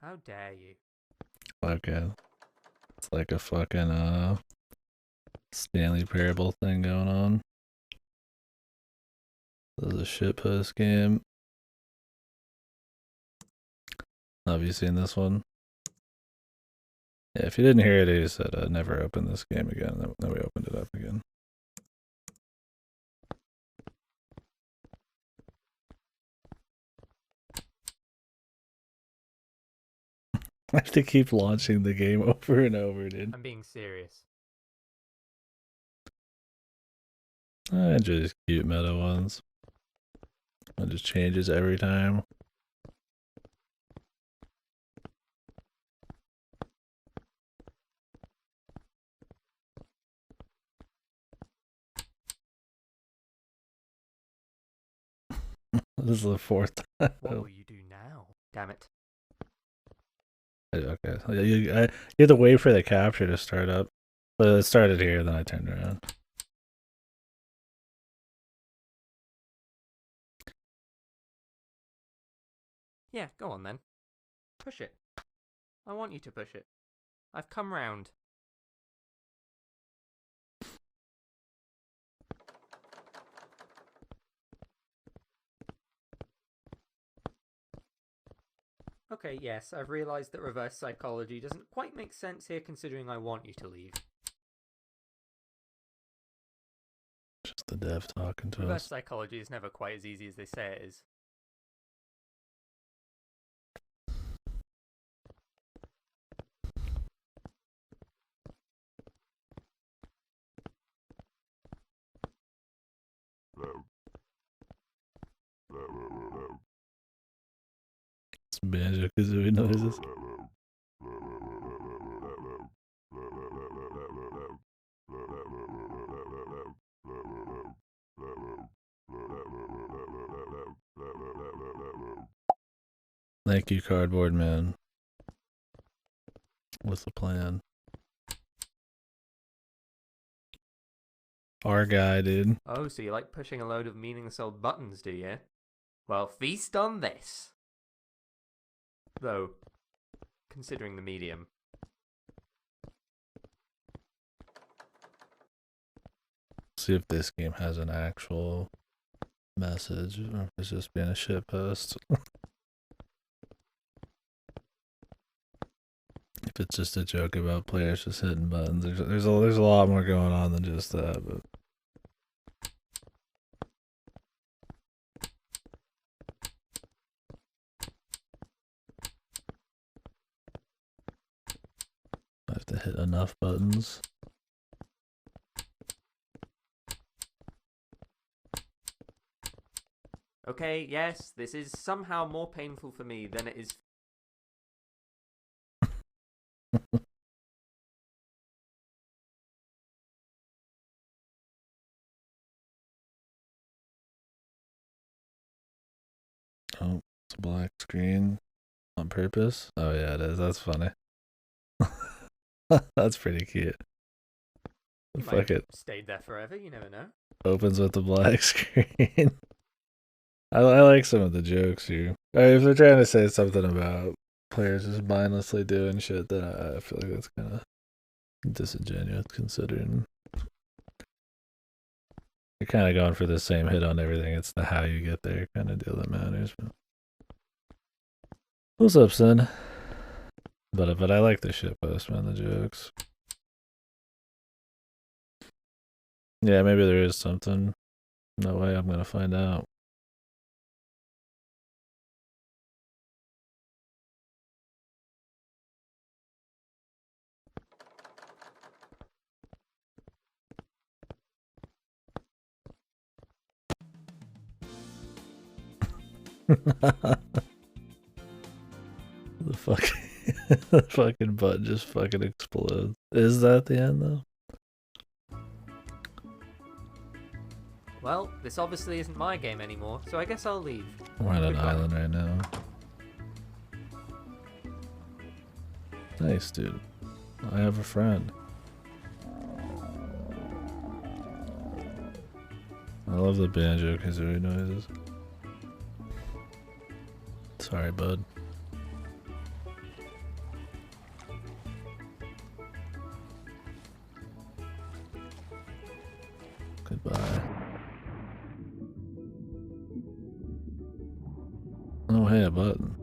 How dare you? Okay. It's like a fucking Stanley Parable thing going on. This is a shitpost game. Have you seen this one? Yeah, if you didn't hear it, he said never open this game again. Then we opened it up again. I have to keep launching the game over and over, dude. I'm being serious. I enjoy these cute meta ones. It just changes every time. This is the fourth time. What will you do now? Damn it. Okay. You have to wait for the capture to start up. So it started here, then I turned around. Yeah, go on then. Push it. I want you to push it. I've come round. Okay, yes, I've realised that reverse psychology doesn't quite make sense here considering I want you to leave. Just the dev talking to Reverse us. psychology is never quite as easy as they say it is. It's Banjo-Kazooie noises. Thank you, Cardboard Man. What's the plan? Our guy, dude. Oh, so you like pushing a load of meaningless old buttons, do you? Well, feast on this. Though, considering the medium. See if this game has an actual message or if it's just being a shitpost. If it's just a joke about players just hitting buttons, there's a lot more going on than just that. But I have to hit enough buttons. Okay, yes, this is somehow more painful for me than it is. Oh, it's a black screen on purpose. Oh yeah, it is. That's funny. That's pretty cute. You Fuck might it. stayed there forever, you never know. Opens with the black screen. I like some of the jokes here. If they're trying to say something about players just mindlessly doing shit, then I feel like that's kind of disingenuous considering you're kind of going for the same hit on everything. It's the how you get there kind of deal that matters. But what's up, son? But I like the shit post, man. The jokes. Yeah, maybe there is something. No way, I'm gonna find out. The the fucking button just fucking explodes. Is that the end though? Well, this obviously isn't my game anymore, so I guess I'll leave. We're on an Goodbye. island right now. Nice, dude. I have a friend. I love the Banjo-Kazooie noises. Sorry, bud. hey, a button.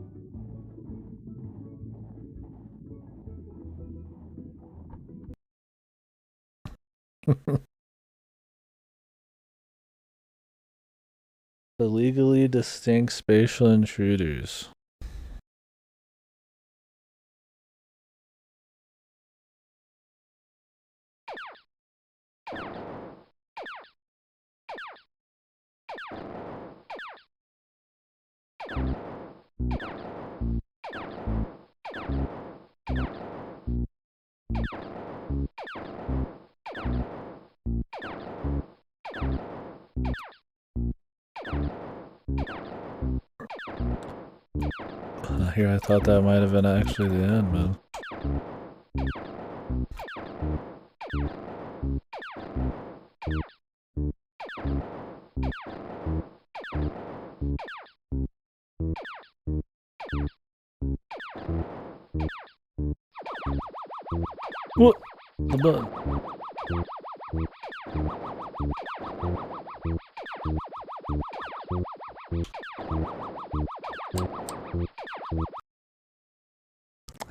The legally distinct spatial intruders. Here, I thought that might have been actually the end, man. What? The button.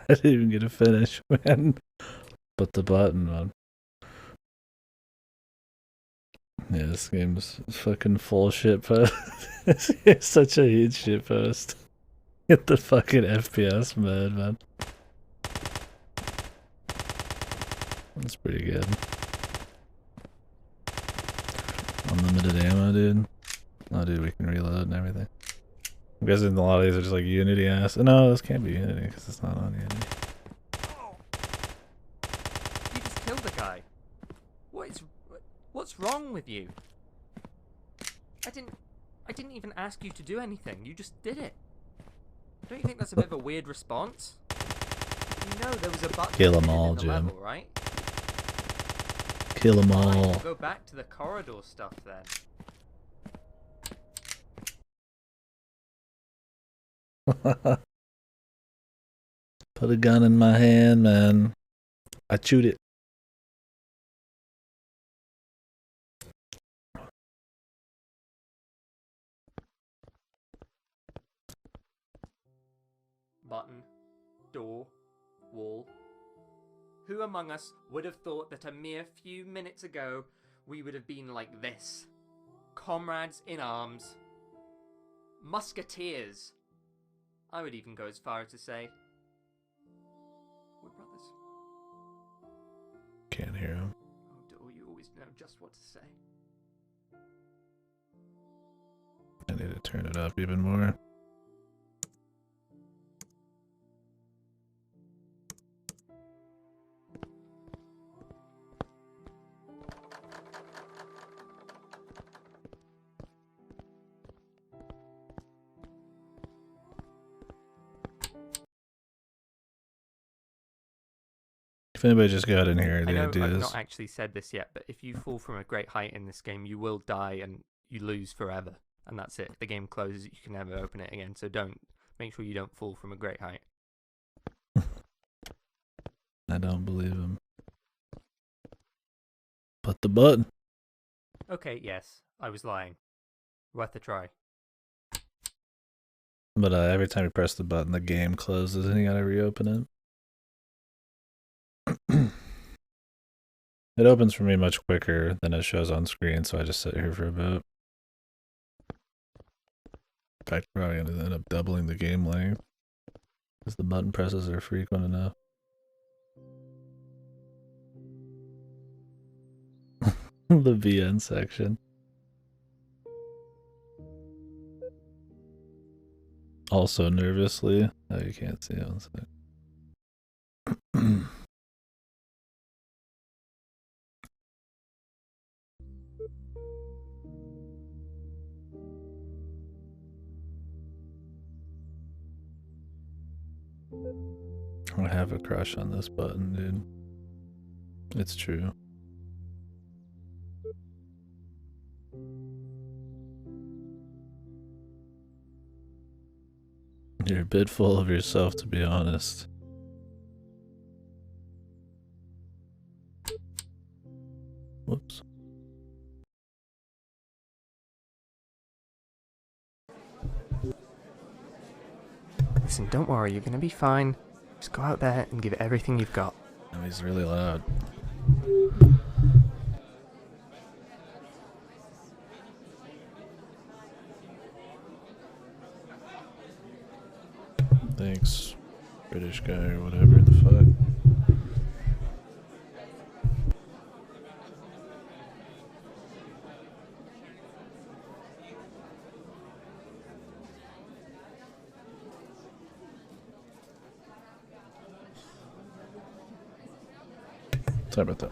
I didn't even get to finish, man. But the button, man. Yeah, this game's fucking full shit post. It's such a huge shit post. Get the fucking FPS mode, man. That's pretty good. Unlimited ammo, dude. Oh, dude, we can reload and everything. I'm guessing a lot of these are just like Unity ass. No, this can't be Unity because it's not on Unity. Oh. You just killed a guy. What's wrong with you? I didn't even ask you to do anything. You just did it. Don't you think that's a bit of a weird response? You know there was a button Kill 'em hidden all, in the Jim. level, right? Kill them Fine, all. we'll go back to the corridor stuff then. Put a gun in my hand, man. I chewed it. Button, door, wall. Who among us would have thought that a mere few minutes ago we would have been like this? Comrades in arms. Musketeers. I would even go as far as to say we're brothers. Can't hear him. Oh, door, you always know just what to say. I need to turn it up even more. If anybody just got in here, I the know idea I've is not actually said this yet, but if you fall from a great height in this game, you will die and you lose forever. And that's it. The game closes, you can never open it again. So make sure you don't fall from a great height. I don't believe him. Put the button. Okay, yes, I was lying. Worth a try. But every time you press the button, the game closes and you gotta reopen it. It opens for me much quicker than it shows on screen, so I just sit here for a bit. In fact, probably gonna end up doubling the game length because the button presses are frequent enough. The VN section. Also nervously. Oh, you can't see it. One sec. I have a crush on this button, dude. It's true. You're a bit full of yourself, to be honest. Whoops. Listen, don't worry, you're gonna be fine. Just go out there and give it everything you've got. Oh, he's really loud. Thanks, British guy or whatever the fuck. Sorry about that.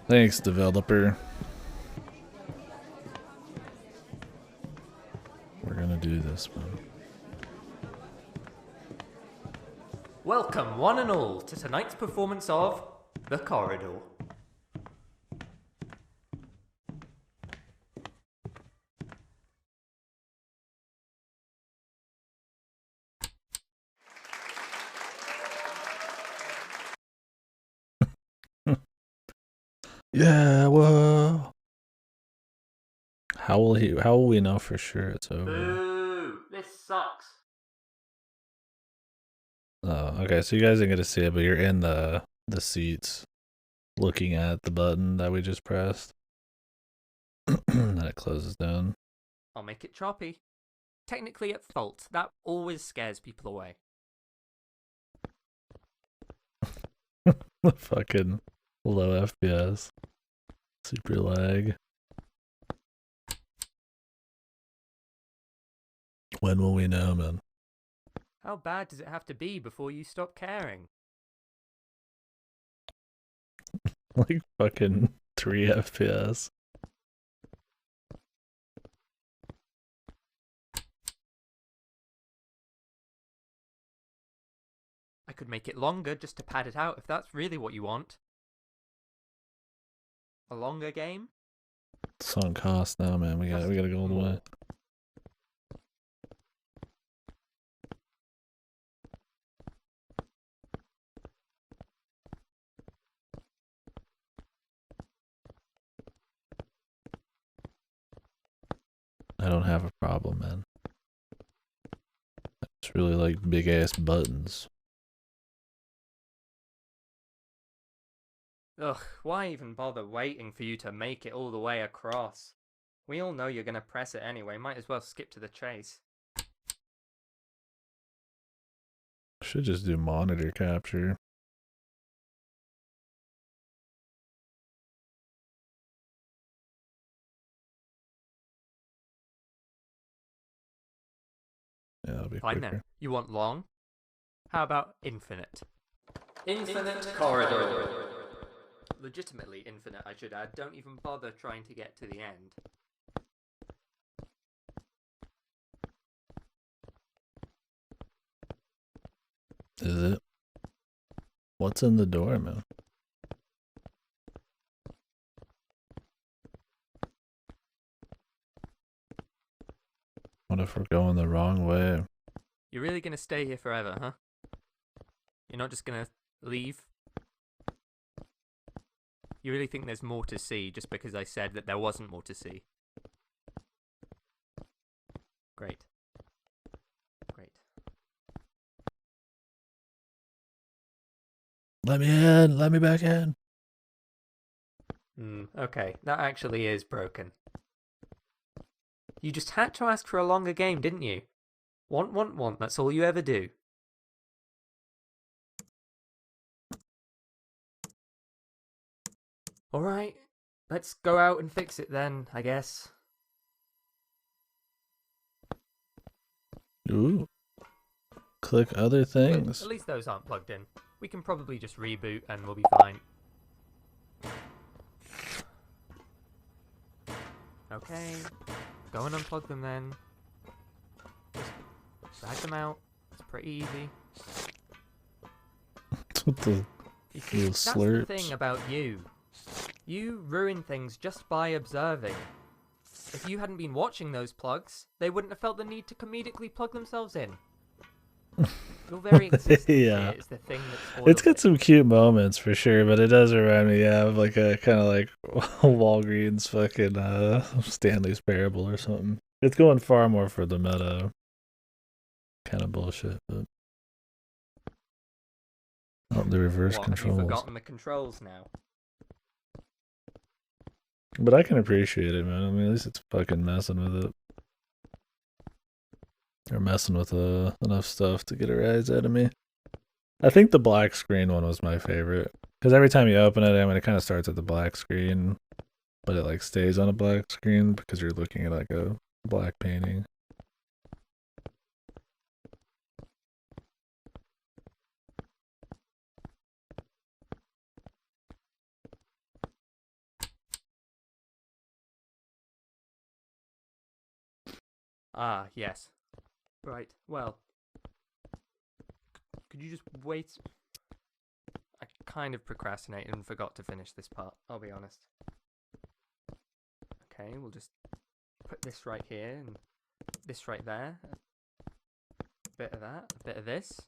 Thanks, developer. We're gonna do this, man. Welcome, one and all, to tonight's performance of The Corridor. Yeah, whoa. How will we know for sure it's over? Boo! This sucks. Oh, okay, so you guys didn't get to see it, but you're in the seats looking at the button that we just pressed. Then it closes down. I'll make it choppy. Technically at fault. That always scares people away. Fucking low FPS. Super lag. When will we know, man? How bad does it have to be before you stop caring? Like fucking 3 FPS. I could make it longer just to pad it out if that's really what you want. A longer game? It's on cost now, man. We gotta go all the way. I don't have a problem, man. It's really like big ass buttons. Ugh, why even bother waiting for you to make it all the way across? We all know you're gonna press it anyway, might as well skip to the chase. Should just do monitor capture. Yeah, that'll be Fine quicker. then. You want long? How about infinite? Infinite corridor. Legitimately infinite, I should add. Don't even bother trying to get to the end. Is it? What's in the door, man? What if we're going the wrong way? You're really gonna stay here forever, huh? You're not just gonna leave? You really think there's more to see just because I said that there wasn't more to see? Great. Great. Let me in! Let me back in! Okay, that actually is broken. You just had to ask for a longer game, didn't you? Want, that's all you ever do. Alright, let's go out and fix it then, I guess. Ooh. Click other things. At least those aren't plugged in. We can probably just reboot and we'll be fine. Okay, go and unplug them then. Just drag them out. It's pretty easy. What the You see, that's the slurps. thing about you. You ruin things just by observing. If you hadn't been watching those plugs, they wouldn't have felt the need to comedically plug themselves in. Your very existence Yeah. here is the thing that spoils It's got it. some cute moments for sure, but it does remind me, yeah, of like a kind of like Walgreens fucking Stanley's Parable or something. It's going far more for the meta. kind of bullshit. But oh, the reverse What, controls. have you forgotten the controls now? But I can appreciate it, man. I mean, at least it's fucking messing with it. Or messing with enough stuff to get a rise out of me. I think the black screen one was my favorite. Because every time you open it, I mean, it kind of starts at the black screen, but it like stays on a black screen because you're looking at like a black painting. Ah, yes. Right, well. Could you just wait? I kind of procrastinated and forgot to finish this part, I'll be honest. Okay, we'll just put this right here and this right there. A bit of that, a bit of this.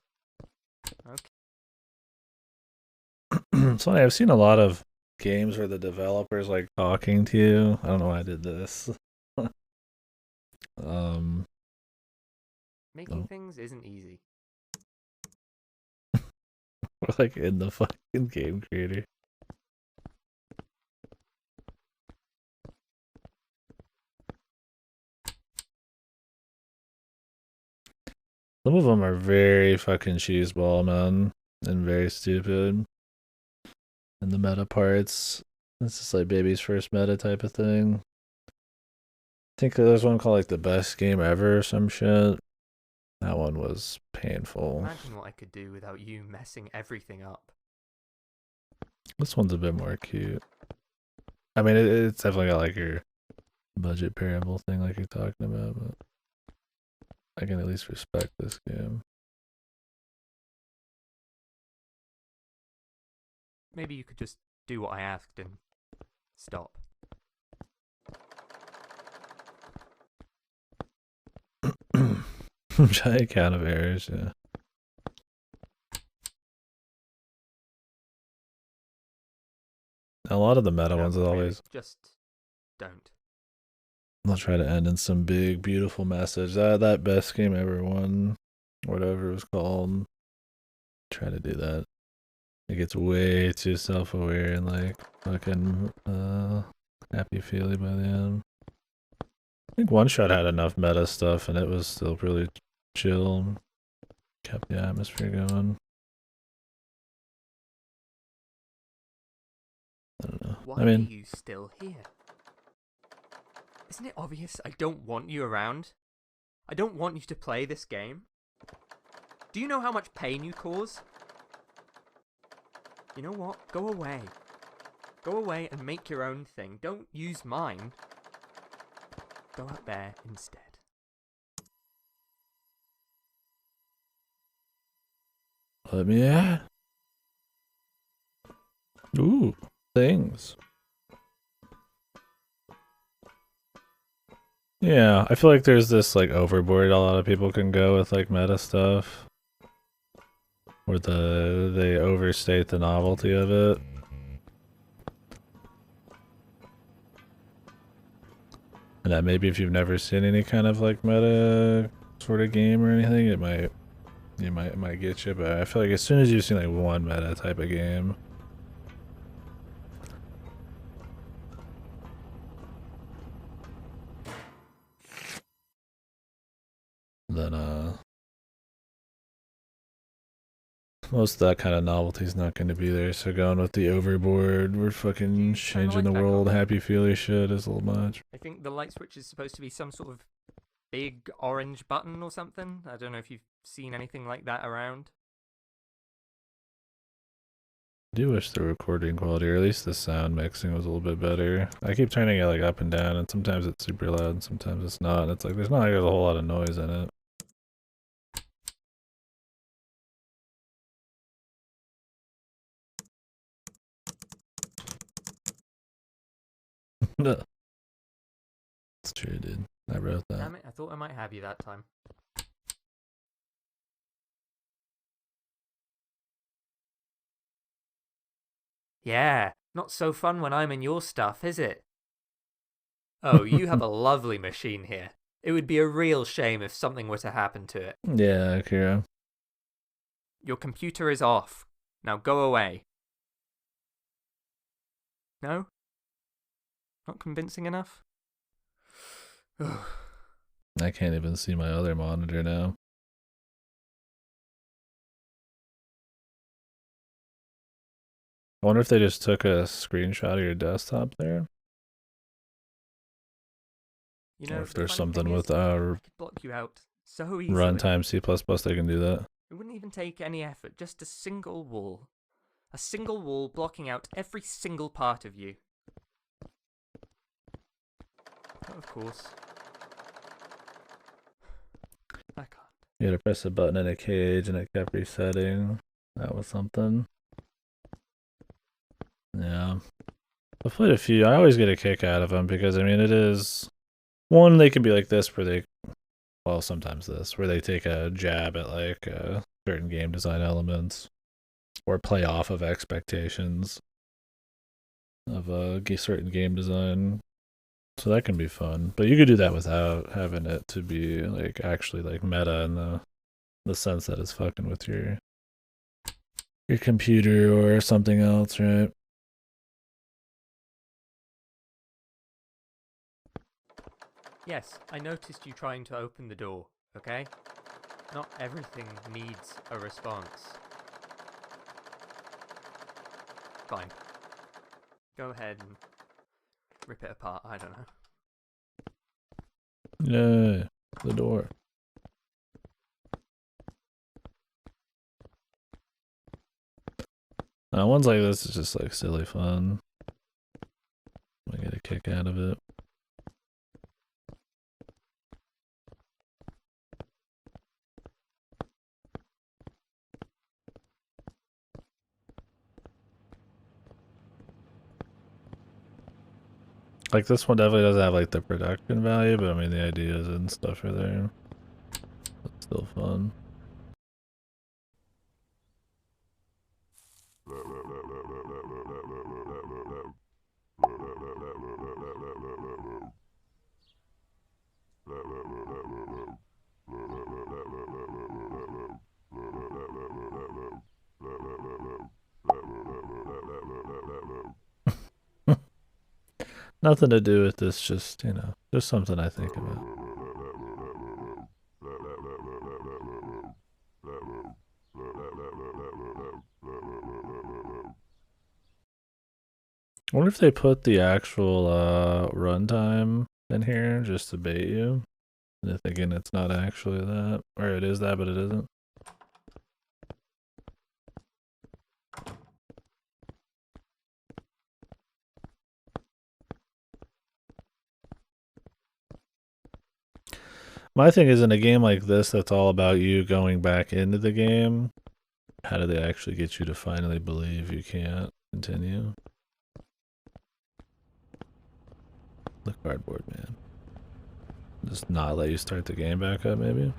Okay. It's funny, I've seen a lot of games where the developer's like talking to you. I don't know why I did this. Making things isn't easy. We're like in the fucking game creator. Some of them are very fucking cheeseball, man, and very stupid. And the meta parts, it's just like baby's first meta type of thing. I think there's one called like the best game ever or some shit. That one was painful. Imagine what I could do without you messing everything up. This one's a bit more cute. I mean, it's definitely got like your budget parable thing like you're talking about, but I can at least respect this game. Maybe you could just do what I asked and stop. Giant count of errors, yeah. A lot of the meta ones is always just don't. I'll try to end in some big, beautiful message. That best game ever one, whatever it was called. Try to do that. It gets way too self-aware and like fucking happy feely by the end. I think One Shot had enough meta stuff and it was still really chill. Kept the atmosphere going. I don't know. Why are you still here? Isn't it obvious I don't want you around? I don't want you to play this game. Do you know how much pain you cause? You know what? Go away. Go away and make your own thing. Don't use mine. Go out there instead. Let me at. Ooh, things. Yeah, I feel like there's this like overboard a lot of people can go with like meta stuff. Where they overstate the novelty of it. And that maybe if you've never seen any kind of like meta sort of game or anything, it might get you, but I feel like as soon as you've seen like one meta type of game, then most of that kind of novelty is not going to be there. So going with the overboard, we're fucking changing the world, happy feely shit is a little much. I think the light switch is supposed to be some sort of big orange button or something. I don't know if you've seen anything like that around. I do wish the recording quality, or at least the sound mixing, was a little bit better. I keep turning it like up and down, and sometimes it's super loud, and sometimes it's not. And it's like there's a whole lot of noise in it. No. It's true, dude. I wrote that. Damn it, I thought I might have you that time. Yeah, not so fun when I'm in your stuff, is it? Oh, you have a lovely machine here. It would be a real shame if something were to happen to it. Yeah, Akira. Your computer is off. Now go away. No? Not convincing enough? I can't even see my other monitor now. I wonder if they just took a screenshot of your desktop there. You know, or if there's funny something thing with is, I could block you out so easily. runtime C++, they can do that. It wouldn't even take any effort, just a single wall. A single wall blocking out every single part of you. But of course, I can't. You had to press a button in a cage and it kept resetting. That was something. Yeah. I've played a few. I always get a kick out of them because, I mean, it is... One, they can be like this where they... Well, sometimes this, where they take a jab at, like, certain game design elements. Or play off of expectations of a certain game design. So that can be fun. But you could do that without having it to be, like, actually, like, meta in the sense that it's fucking with your computer or something else, right? Yes, I noticed you trying to open the door, okay? Not everything needs a response. Fine. Go ahead and rip it apart, I don't know. Yeah, the door. Ones like this is just like silly fun. I get a kick out of it. Like this one definitely doesn't have like the production value, but I mean the ideas and stuff are there. It's still fun. Nothing to do with this, just, you know, just something I think about. I wonder if they put the actual runtime in here just to bait you. And they're thinking it's not actually that. Or it is that, but it isn't. My thing is, in a game like this that's all about you going back into the game, how do they actually get you to finally believe you can't continue? The cardboard man. Just not let you start the game back up, maybe?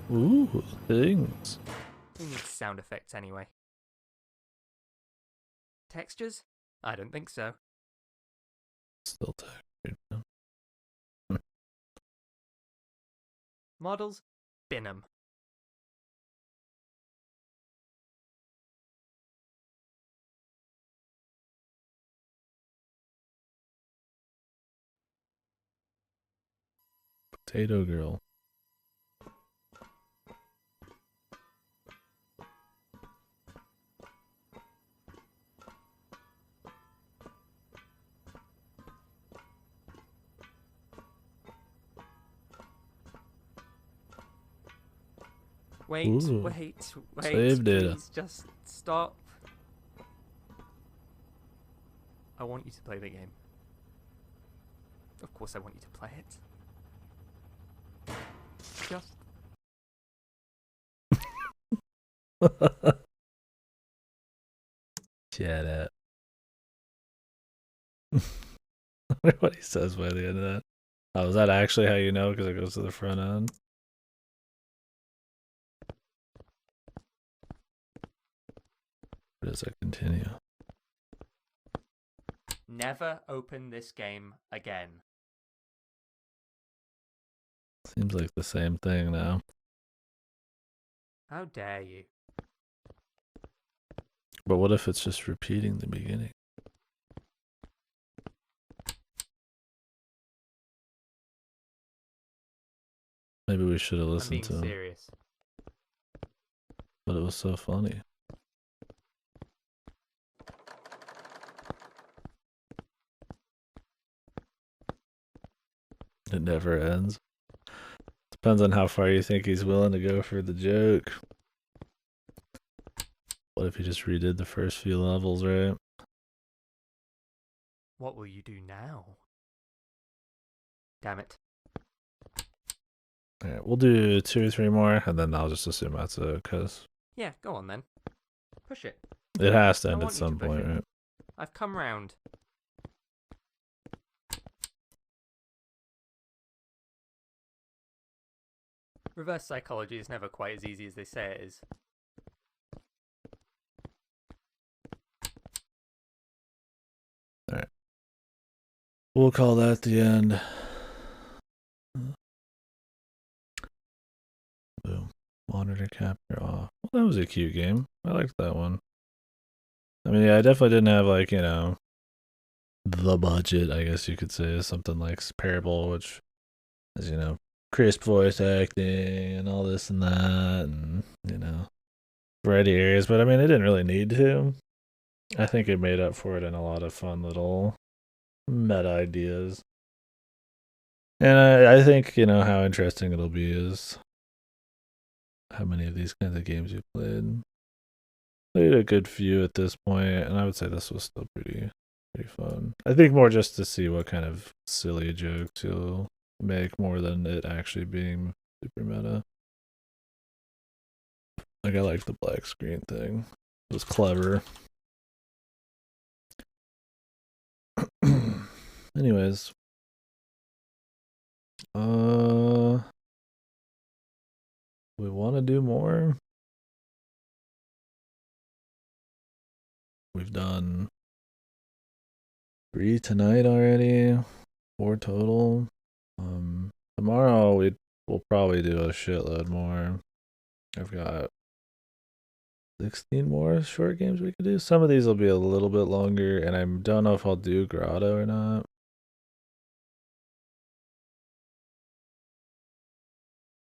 Ooh, things. Who needs sound effects anyway? Textures? I don't think so. Still textured. Models? Bin 'em. Potato girl. Wait, Ooh. wait, Save data. please just stop. I want you to play the game. Of course I want you to play it. Just... Shut up. I wonder what he says by the end of that. Oh, is that actually how you know? Because it goes to the front end? Or does that continue? Never open this game again. Seems like the same thing now. How dare you? But what if it's just repeating the beginning? Maybe we should have I'm listened being to him. serious. But it was so funny. It never ends. Depends on how far you think he's willing to go for the joke. What if he just redid the first few levels, right? What will you do now? Damn it. Alright, we'll do 2 or 3 more, and then I'll just assume that's it, because Yeah, go on then. Push it. it has to I end at want you to some push point, it. right? I've come round. Reverse psychology is never quite as easy as they say it is. Alright. We'll call that the end. Boom. Monitor capture off. Well, that was a cute game. I liked that one. I mean, yeah, I definitely didn't have, like, you know, the budget, I guess you could say, something like Parable, which, as you know, crisp voice acting and all this and that, and, you know, variety areas. But I mean, it didn't really need to. I think it made up for it in a lot of fun little meta ideas. And I think, you know, how interesting it'll be is how many of these kinds of games you played. Played a good few at this point, and I would say this was still pretty fun. I think more just to see what kind of silly jokes you'll make more than it actually being super meta. Like, I liked the black screen thing. It was clever. Anyways. We want to do more. We've done 3 tonight already. 4 total. Tomorrow we'll probably do a shitload more. I've got 16 more short games we could do. Some of these will be a little bit longer, and I don't know if I'll do Grotto or not.